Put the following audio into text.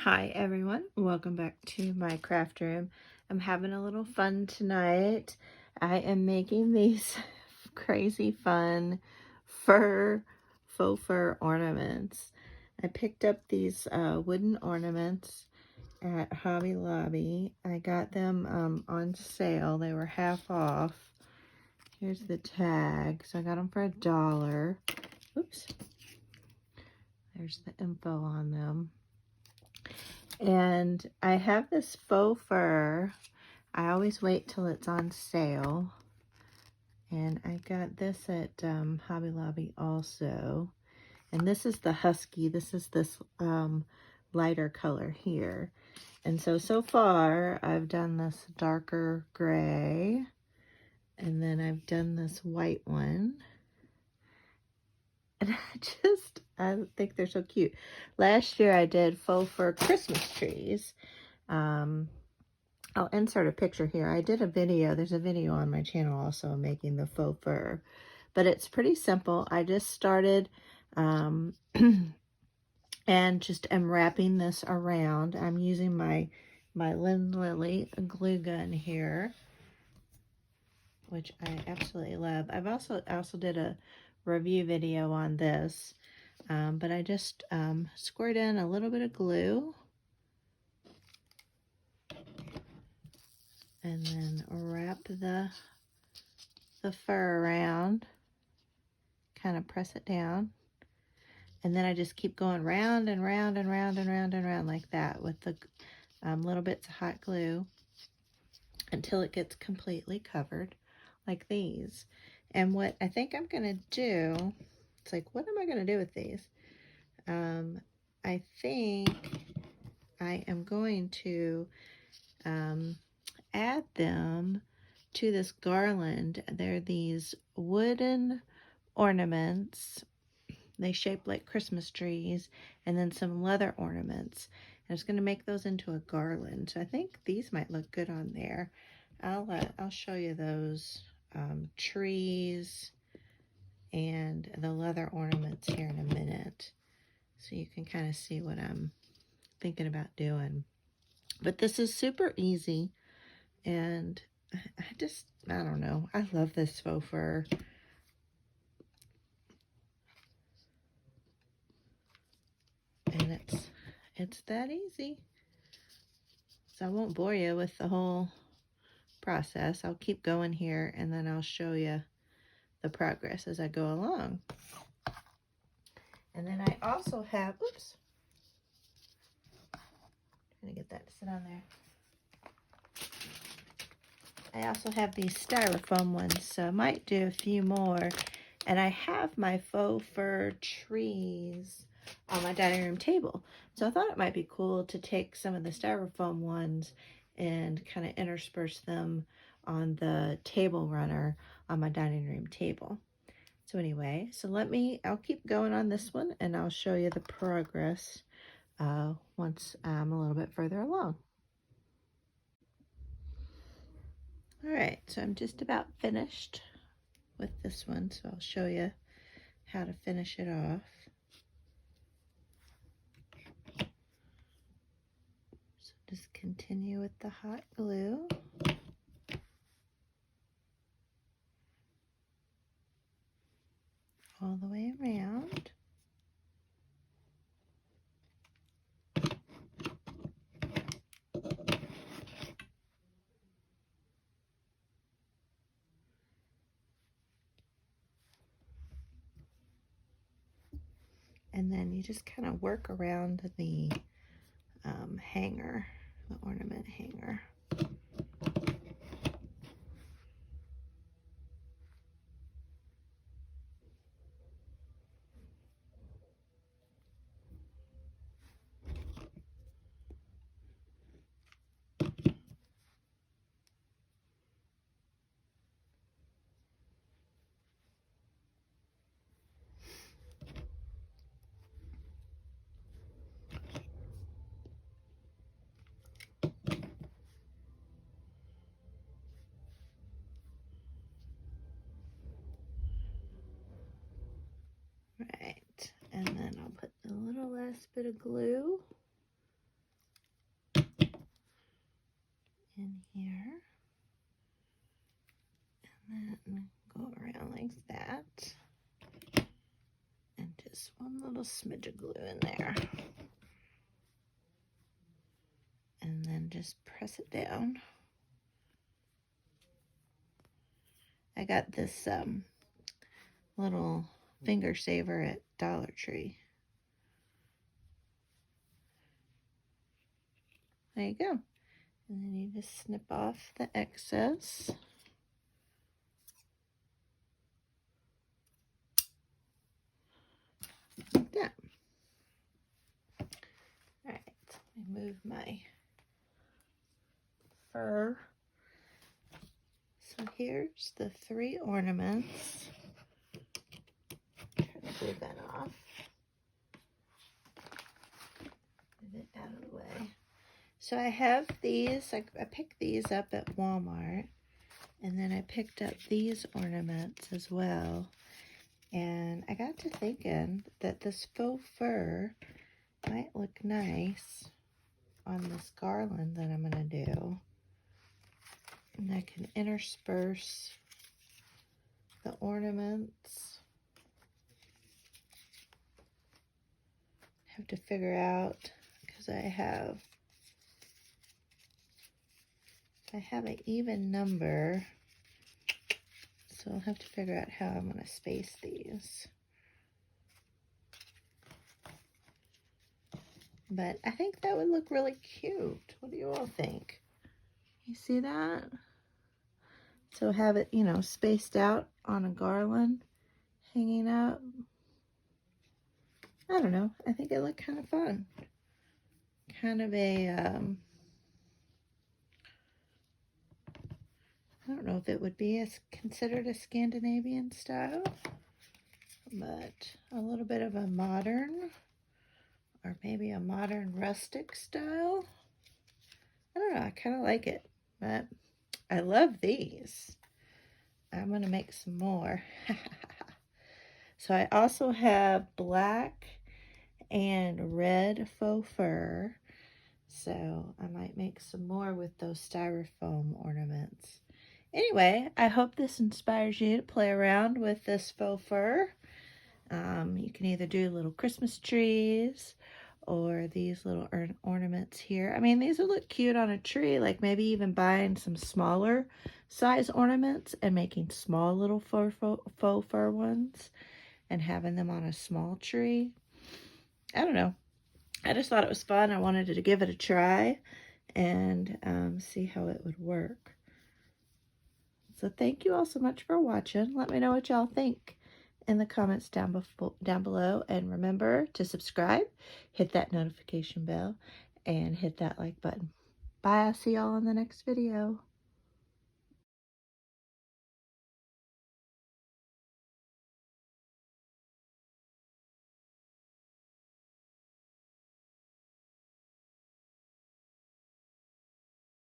Hi everyone, welcome back to my craft room. I'm having a little fun tonight. I am making these crazy fun faux fur ornaments. I picked up these wooden ornaments at Hobby Lobby. I got them on sale. They were half off. Here's the tag. So I got them for $1. Oops. There's the info on them. And I have this faux fur. I always wait till it's on sale. And I got this at Hobby Lobby also. And this is the husky. This is this lighter color here. And so far, I've done this darker gray. And then I've done this white one. And I think they're so cute. Last year I did faux fur Christmas trees. I'll insert a picture here. I did a video. There's a video on my channel also making the faux fur. But it's pretty simple. I just started and just am wrapping this around. I'm using my Lily glue gun here, which I absolutely love. I've also did a review video on this. But I just squirt in a little bit of glue. And then wrap the fur around, kind of press it down, and then I just keep going round and round and round and round and round like that with the little bits of hot glue until it gets completely covered like these. And what I think I'm going to do, it's like, what am I going to do with these? I think I am going to add them to this garland. They're these wooden ornaments. They shape like Christmas trees, and then some leather ornaments. I was going to make those into a garland. So I think these might look good on there. I'll show you those trees and the leather ornaments here in a minute, so you can kind of see what I'm thinking about doing. But this is super easy. And I don't know. I love this faux fur. And it's that easy. So I won't bore you with the whole process. I'll keep going here and then I'll show you the progress as I go along. And then I also have, oops. I'm gonna get that to sit on there. I also have these styrofoam ones, so I might do a few more. And I have my faux fur trees on my dining room table. So I thought it might be cool to take some of the styrofoam ones and kind of intersperse them on the table runner on my dining room table. So anyway, I'll keep going on this one and I'll show you the progress once I'm a little bit further along. All right, so I'm just about finished with this one, so I'll show you how to finish it off. So just continue with the hot glue. All the way around. And then you just kind of work around the hanger, the ornament hanger. Right, and then I'll put a little last bit of glue And then go around like that. And just one little smidge of glue in there. And then just press it down. I got this little finger saver at Dollar Tree. There you go. And then you just snip off the excess. Like that. Alright, let me move my fur. So here's the 3 ornaments. Try to glue that off. Move it out of the way. So I have these, I picked these up at Walmart, and then I picked up these ornaments as well. And I got to thinking that this faux fur might look nice on this garland that I'm going to do. And I can intersperse the ornaments. Have to figure out, because I have an even number, so I'll have to figure out how I'm going to space these. But I think that would look really cute. What do you all think? You see that? So have it, you know, spaced out on a garland hanging up. I don't know. I think it looked kind of fun. Kind of a, I don't know if it would be considered a Scandinavian style, but a little bit of a modern, or maybe a modern rustic style. I don't know. I kind of like it, but I love these. I'm going to make some more. So I also have black and red faux fur. So I might make some more with those styrofoam ornaments. Anyway, I hope this inspires you to play around with this faux fur. You can either do little Christmas trees or these little ornaments here. I mean, these would look cute on a tree, like maybe even buying some smaller size ornaments and making small little faux fur ones and having them on a small tree. I don't know. I just thought it was fun. I wanted to give it a try and see how it would work. So thank you all so much for watching. Let me know what y'all think in the comments down below. And remember to subscribe, hit that notification bell, and hit that like button. Bye. I'll see y'all in the next video.